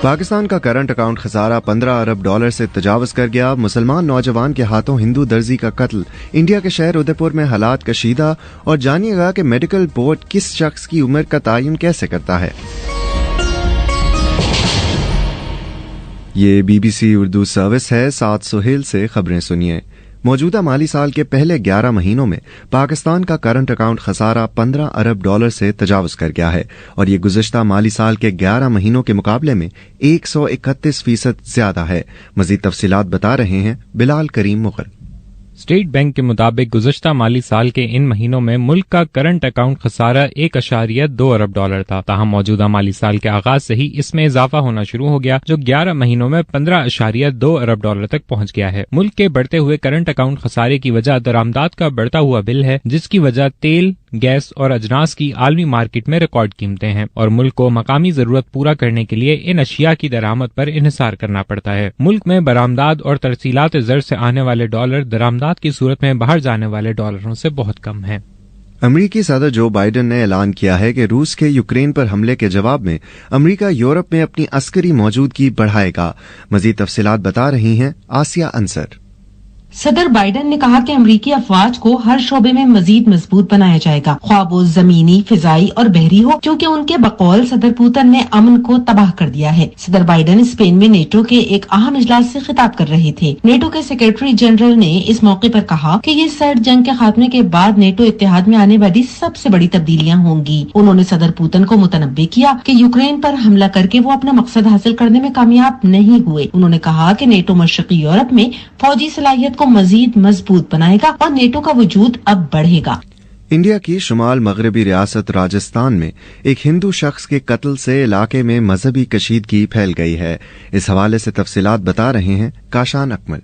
پاکستان کا current account خسارہ 15 ارب dollar سے تجاوز کر گیا. مسلمان نوجوان کے ہاتھوں ہندو درزی کا قتل. انڈیا کے شہر ادے پور میں حالات کشیدہ. اور جانیے گا کہ میڈیکل بورڈ کس شخص کی عمر کا تعین کیسے کرتا ہے. یہ BBC اردو سروس ہے. 7 سہیل سے خبریں سنیے. موجودہ مالی سال کے پہلے 11 مہینوں میں پاکستان کا کرنٹ اکاؤنٹ خسارہ 15 ارب ڈالر سے تجاوز کر گیا ہے اور یہ گزشتہ مالی سال کے 11 مہینوں کے مقابلے میں 131% زیادہ ہے. مزید تفصیلات بتا رہے ہیں بلال کریم مغل. اسٹیٹ بینک کے مطابق گزشتہ مالی سال کے ان مہینوں میں ملک کا کرنٹ اکاؤنٹ خسارہ 1.2 ارب ڈالر تھا. تاہم موجودہ مالی سال کے آغاز سے ہی اس میں اضافہ ہونا شروع ہو گیا جو 11 مہینوں میں 15.2 ارب ڈالر تک پہنچ گیا ہے. ملک کے بڑھتے ہوئے کرنٹ اکاؤنٹ خسارے کی وجہ درآمدات کا بڑھتا ہوا بل ہے جس کی وجہ تیل، گیس اور اجناس کی عالمی مارکیٹ میں ریکارڈ قیمتیں ہیں اور ملک کو مقامی ضرورت پورا کرنے کے لیے ان اشیاء کی درآمد پر انحصار کرنا پڑتا ہے. ملک میں برآمدات اور ترسیلات زر سے آنے والے ڈالر درآمدات کی صورت میں باہر جانے والے ڈالروں سے بہت کم ہیں. امریکی صدر جو بائیڈن نے اعلان کیا ہے کہ روس کے یوکرین پر حملے کے جواب میں امریکہ یورپ میں اپنی عسکری موجودگی بڑھائے گا. مزید تفصیلات بتا رہی ہیں آسیہ انصر. صدر بائیڈن نے کہا کہ امریکی افواج کو ہر شعبے میں مزید مضبوط بنایا جائے گا، خواہ وہ زمینی، فضائی اور بحری ہو، کیونکہ ان کے بقول صدر پوتن نے امن کو تباہ کر دیا ہے. صدر بائیڈن اسپین میں نیٹو کے ایک اہم اجلاس سے خطاب کر رہے تھے. نیٹو کے سیکرٹری جنرل نے اس موقع پر کہا کہ یہ سرد جنگ کے خاتمے کے بعد نیٹو اتحاد میں آنے والی سب سے بڑی تبدیلیاں ہوں گی. انہوں نے صدر پوتن کو متنبہ کیا کہ یوکرین پر حملہ کر کے وہ اپنا مقصد حاصل کرنے میں کامیاب نہیں ہوئے. انہوں نے کہا کہ نیٹو مشرقی یورپ میں فوجی صلاحیت کو مزید مضبوط بنائے گا اور نیٹو کا وجود اب بڑھے گا. انڈیا کی شمال مغربی ریاست راجستھان میں ایک ہندو شخص کے قتل سے علاقے میں مذہبی کشیدگی پھیل گئی ہے. اس حوالے سے تفصیلات بتا رہے ہیں کاشان اکمل.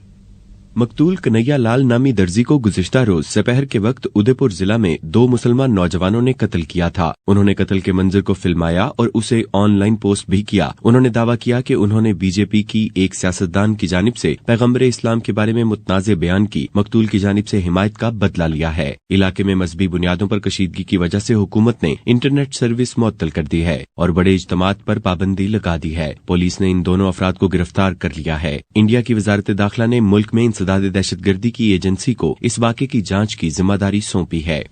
مقتول کنہیا لال نامی درزی کو گزشتہ روز سپہر کے وقت ادے پور ضلع میں 2 مسلمان نوجوانوں نے قتل کیا تھا. انہوں نے قتل کے منظر کو فلمایا اور اسے آن لائن پوسٹ بھی کیا. انہوں نے دعویٰ کیا کہ انہوں نے بی جے پی کی ایک سیاستدان کی جانب سے پیغمبر اسلام کے بارے میں متنازع بیان کی مقتول کی جانب سے حمایت کا بدلہ لیا ہے. علاقے میں مذہبی بنیادوں پر کشیدگی کی وجہ سے حکومت نے انٹرنیٹ سروس معطل کر دی ہے اور بڑے اجتماعات پر پابندی لگا دی ہے. پولیس نے ان دونوں افراد کو گرفتار کر لیا ہے. انڈیا کی وزارت داخلہ نے ملک میں انسداد دہشت گردی کی ایجنسی کو اس واقعے کی جانچ کی ذمہ داری سونپی ہے.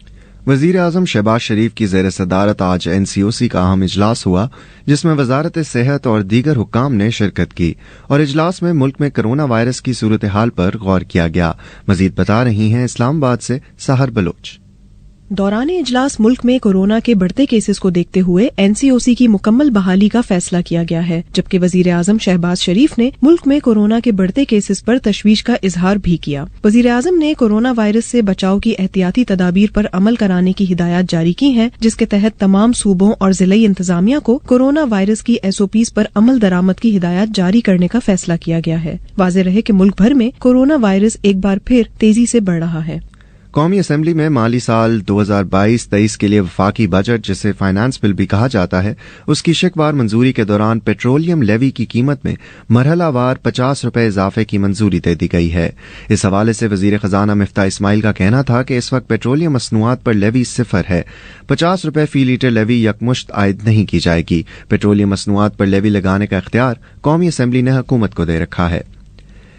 وزیر اعظم شہباز شریف کی زیر صدارت آج NCOC کا اہم اجلاس ہوا جس میں وزارت صحت اور دیگر حکام نے شرکت کی اور اجلاس میں ملک میں کرونا وائرس کی صورتحال پر غور کیا گیا. مزید بتا رہی ہیں اسلام آباد سے سحر بلوچ. دوران اجلاس ملک میں کورونا کے بڑھتے کیسز کو دیکھتے ہوئے NCOC کی مکمل بحالی کا فیصلہ کیا گیا ہے، جبکہ وزیر اعظم شہباز شریف نے ملک میں کورونا کے بڑھتے کیسز پر تشویش کا اظہار بھی کیا. وزیر اعظم نے کورونا وائرس سے بچاؤ کی احتیاطی تدابیر پر عمل کرانے کی ہدایات جاری کی ہیں، جس کے تحت تمام صوبوں اور ضلعی انتظامیہ کو کورونا وائرس کی SOPs پر عمل درآمد کی ہدایات جاری کرنے کا فیصلہ کیا گیا ہے. واضح رہے کہ ملک بھر میں کورونا وائرس ایک بار پھر تیزی سے بڑھ رہا ہے. قومی اسمبلی میں مالی سال 2022-23 کے لیے وفاقی بجٹ جسے فائنانس بل بھی کہا جاتا ہے اس کی شکوار منظوری کے دوران پیٹرولیم لیوی کی قیمت میں مرحلہ وار 50 روپے اضافے کی منظوری دے دی گئی ہے. اس حوالے سے وزیر خزانہ مفتاح اسماعیل کا کہنا تھا کہ اس وقت پیٹرولیم مصنوعات پر لیوی 0 ہے. 50 روپے فی لیٹر لیوی یکمشت عائد نہیں کی جائے گی. پیٹرولیم مصنوعات پر لیوی لگانے کا اختیار قومی اسمبلی نے حکومت کو دے رکھا ہے.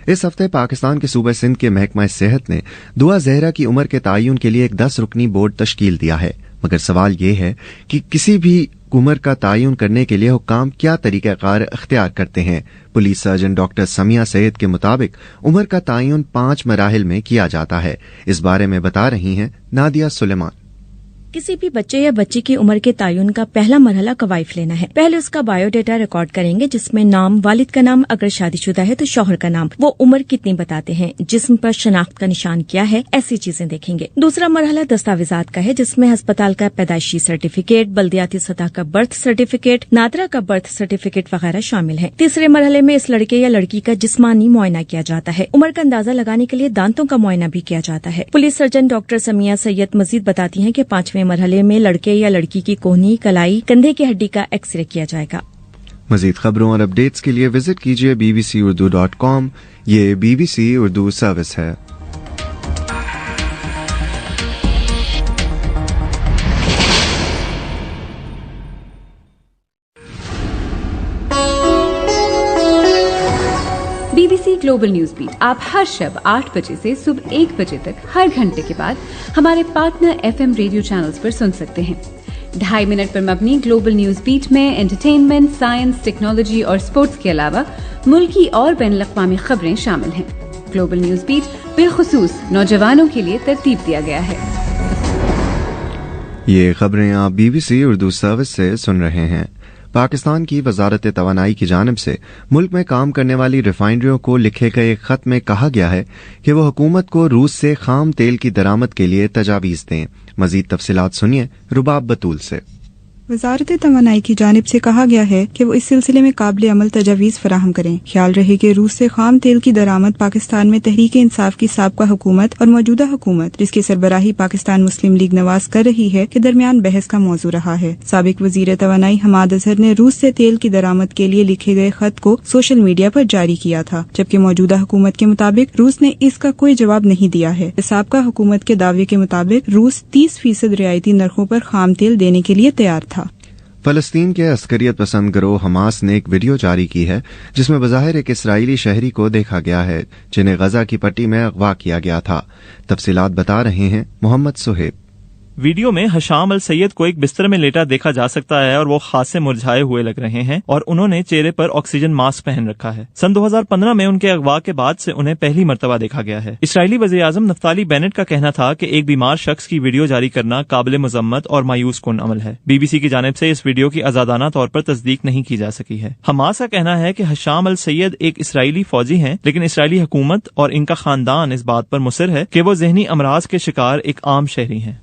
اس ہفتے پاکستان کے صوبہ سندھ کے محکمہ صحت نے دعا زہرا کی عمر کے تعین کے لیے ایک 10 رکنی بورڈ تشکیل دیا ہے، مگر سوال یہ ہے کہ کسی بھی عمر کا تعین کرنے کے لیے حکام کیا طریقہ کار اختیار کرتے ہیں. پولیس سرجن ڈاکٹر سمیہ سید کے مطابق عمر کا تعین 5 مراحل میں کیا جاتا ہے. اس بارے میں بتا رہی ہیں نادیہ سلیمان. کسی بھی بچے یا بچی کی عمر کے تعین کا پہلا مرحلہ قوائف لینا ہے. پہلے اس کا بایو ڈیٹا ریکارڈ کریں گے جس میں نام، والد کا نام، اگر شادی شدہ ہے تو شوہر کا نام، وہ عمر کتنی بتاتے ہیں، جسم پر شناخت کا نشان کیا ہے، ایسی چیزیں دیکھیں گے. دوسرا مرحلہ دستاویزات کا ہے جس میں ہسپتال کا پیدائشی سرٹیفکیٹ، بلدیاتی سطح کا برتھ سرٹیفکیٹ، نادرا کا برتھ سرٹیفکیٹ وغیرہ شامل ہیں. تیسرے مرحلے میں اس لڑکے یا لڑکی کا جسمانی معائنہ کیا جاتا ہے. عمر کا اندازہ لگانے کے لیے دانتوں کا معائنہ بھی کیا جاتا ہے. پولیس سرجن ڈاکٹر سمیہ سید مزید بتاتی ہیں کہ 5ویں مرحلے میں لڑکے یا لڑکی کی کوہنی، کلائی، کندھے کی ہڈی کا ایکس رے کیا جائے گا. مزید خبروں اور اپڈیٹس کے لیے وزٹ کیجیے bbcurdu.com. یہ BBC اردو سروس ہے. BBC ग्लोबल न्यूज बीट आप हर शब 8 बजे से सुबह 1 बजे तक हर घंटे के बाद हमारे पार्टनर FM रेडियो चैनल्स पर सुन सकते हैं। 2.5 मिनट पर मबनी ग्लोबल न्यूज बीट में एंटरटेनमेंट, साइंस, टेक्नोलॉजी और स्पोर्ट्स के अलावा मुल्की और बैनुल-अक़वामी खबरें शामिल हैं। ग्लोबल न्यूज बीट बिलखुसूस नौजवानों के लिए तरतीब दिया गया है। ये खबरें आप BBC उर्दू सर्विस से सुन रहे हैं। पाकिस्तान की वजारत तवानाई की जानिब से मुल्क में काम करने वाली रिफाइनरियों को लिखे गए खत में कहा गया है कि वो हुकूमत को रूस से खाम तेल की दरामद के लिए तजावीज़ दें। मजीद तफसीलात सुनिए रुबाब बतूल से। वजारत तवानाई की जानिब से कहा गया है कि वो इस सिलसिले में काबिल अमल तजावीज़ फराहम करें। ख्याल रहे कि रूस से खाम तेल की दरामद पाकिस्तान में तहरीक इंसाफ की साबका हुकूमत और मौजूदा हुकूमत, जिसकी सरबराही पाकिस्तान मुस्लिम लीग नवाज कर रही है, के दरमियान बहस का मौजू रहा है। साबिक वजीर तवानाई हमाद अजहर ने रूस से तेल की दरामद के लिए लिखे गए खत को सोशल मीडिया पर जारी किया था, जबकि मौजूदा हुकूमत के मुताबिक रूस ने इसका कोई जवाब नहीं दिया है। साबका हुकूमत के दावे के मुताबिक रूस 30% रियायती नरखों पर खाम तेल देने के लिए तैयार था। फलस्तीन के अस्करियत पसंद गिरोह हमास ने एक वीडियो जारी की है जिसमें बज़ाहिर एक इसराइली शहरी को देखा गया है जिन्हें गजा की पट्टी में अगवा किया गया था। तफसीलात बता रहे हैं मोहम्मद सुहेब। वीडियो में हशाम अल सैयद को एक बिस्तर में लेटा देखा जा सकता है और वो खासे मुरझाए हुए लग रहे हैं और उन्होंने चेहरे पर ऑक्सीजन मास्क पहन रखा है। सन 2015 में उनके अगवा के बाद से उन्हें पहली मर्तबा देखा गया है। इसराइली वज़ीर आज़म नफ्ताली बेनेट का कहना था कि एक बीमार शख्स की वीडियो जारी करना काबिल मजम्मत और मायूस कुन अमल है। BBC की जानिब से इस वीडियो की आजादाना तौर पर तस्दीक नहीं की जा सकी है। हमास का कहना है कि हशाम अल सैयद एक इसराइली फौजी हैं, लेकिन इसराइली हुकूमत और इनका खानदान इस बात पर मुसर है कि वो ज़हनी अमराज के शिकार एक आम शहरी हैं।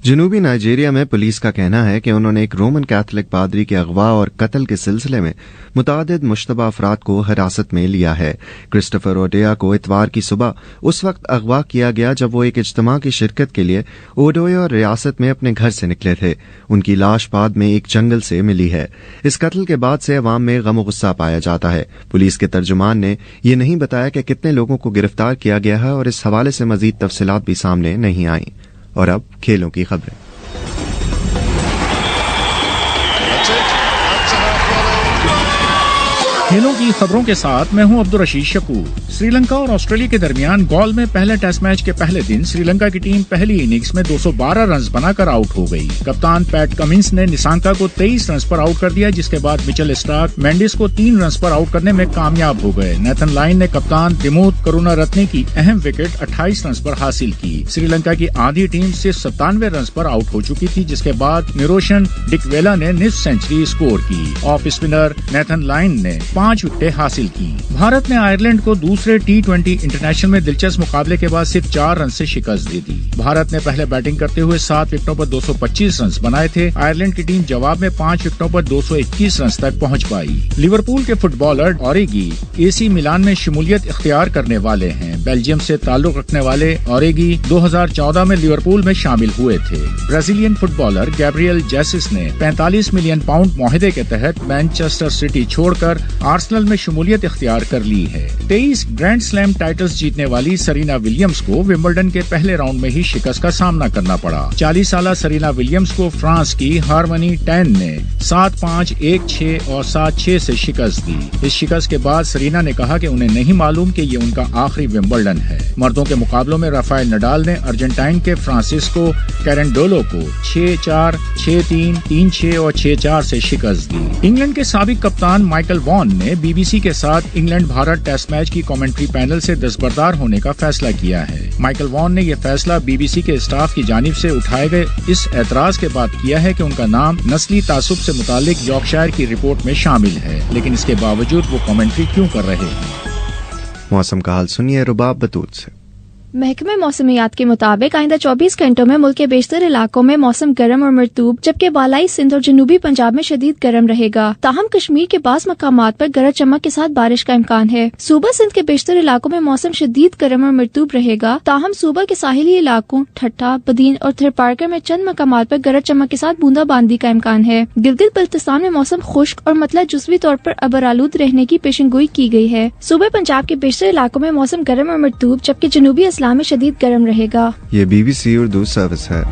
जनूबी नाइजीरिया में पुलिस का कहना है कि उन्होंने एक रोमन कैथलिक पादरी के अगवा और कत्ल के सिलसिले में मुतादिद मुश्तबा अफराद को हिरासत में लिया है। क्रिस्टोफर ओडेया को इतवार की सुबह उस वक्त अगवा किया गया जब वो एक इज्तिमा की शिरकत के लिए ओडोया रियासत में अपने घर से निकले थे। उनकी लाश बाद में एक जंगल से मिली है। इस कत्ल के बाद से अवाम में गम गुस्सा पाया जाता है। पुलिस के तर्जुमान ने ये नहीं बताया कि कितने लोगों को गिरफ्तार किया गया है और इस हवाले से मजीद तफसीलात भी सामने नहीं आई। और अब खेलों की खबरें। खेलों की खबरों के साथ मैं हूं अब्दुल रशीद शकूर। श्रीलंका और ऑस्ट्रेलिया के दरमियान गॉल में पहले टेस्ट मैच के पहले दिन श्रीलंका की टीम पहली इनिंग्स में 212 रन बनाकर आउट हो गई। कप्तान पैट कमिंस ने निसांका को 23 रन पर आउट कर दिया, जिसके बाद मिचेल स्टार्क मेंडिस को 3 रन पर आउट करने में कामयाब हो गए। नेथन लाइन ने कप्तान दिमोत करुणारत्ने की अहम विकेट 28 रन पर हासिल की। श्रीलंका की आधी टीम सिर्फ 97 रन पर आउट हो चुकी थी, जिसके बाद निरोशन डिकवेला ने निस्फ सेंचुरी स्कोर की। ऑफ स्पिनर नेथन लाइन ने 5 विकेटें हासिल की। भारत ने आयरलैंड को दूसरे T20 इंटरनेशनल में दिलचस्प मुकाबले के बाद सिर्फ 4 रन से शिकस्त दे दी। भारत ने पहले बैटिंग करते हुए 7 विकेटों पर 225 रन बनाए थे। आयरलैंड की टीम जवाब में 5 विकेटों पर 221 रन तक पहुंच पाई। लिवरपूल के फुटबॉलर ओरेगी AC मिलान में शमूलियत इख्तियार करने वाले हैं। बेल्जियम से ताल्लुक रखने वाले ओरेगी 2014 में लिवरपूल में शामिल हुए थे। ब्राजीलियन फुटबॉलर गैब्रियल जेसस ने 45 मिलियन पाउंड मुआहदे के तहत मैनचेस्टर सिटी छोड़कर आर्सेनल में शमूलियत इख्तियार कर ली है। 23 ग्रैंड स्लैम टाइटल्स जीतने वाली सरीना विलियम्स को विंबलडन के पहले राउंड में ही शिकस्त का सामना करना पड़ा। 40 साला सरीना विलियम्स को फ्रांस की हार्मनी टैन ने 7-5, 1-6 और 7-6 से शिकस्त दी। इस शिकस्त के बाद सरीना ने कहा कि उन्हें नहीं मालूम कि ये उनका आखिरी विंबलडन है। मर्दों के मुकाबलों में राफेल नडाल ने अर्जेंटाइन के फ्रांसिस्को कैरेंडोलो को 6-4, 6-3, 3-6 और 6-4 से शिकस्त दी। इंग्लैंड के साबिक कप्तान माइकल वॉन ने BBC के साथ इंग्लैंड भारत टेस्ट मैच की कमेंट्री पैनल से दस्तबरदार होने का फैसला किया है। माइकल वॉन ने यह फैसला BBC के स्टाफ की जानिब से उठाए गए इस एतराज के बाद किया है कि उनका नाम नस्ली तासुब से मुतालिक यॉर्कशायर की रिपोर्ट में शामिल है, लेकिन इसके बावजूद वो कमेंट्री क्यों कर रहे हैं। मौसम का हाल सुनिए रुबाब बतूल से। महकमे मौसमियात के मुताबिक आइंदा 24 घंटों में मुल्क के बेशतर इलाकों में मौसम गर्म और मरतूब, जबकि बालाई सिंध और जनूबी पंजाब में शदीद गर्म रहेगा। ताहम कश्मीर के बास मकामात पर गरज चमक के साथ बारिश का इम्कान है। सूबा सिंध के बेशतर इलाकों में मौसम शदीद गर्म और मरतूब रहेगा। ताहम सूबा के साहिली इलाकों ठट्ठा, बदीन और थरपारकर में चंद मकामात पर गरज चमक के साथ बूंदाबांदी का इम्कान है। गिलगित बल्तिस्तान में मौसम खुश्क और मतला जुज़वी तौर पर अबरालूद रहने की पेशनगोई की गई है। सूबे पंजाब के बेशतर इलाकों में मौसम गर्म और मरतूब, जबकि जनूबी में शदीद गर्म रहेगा। ये BBC उर्दू सर्विस है।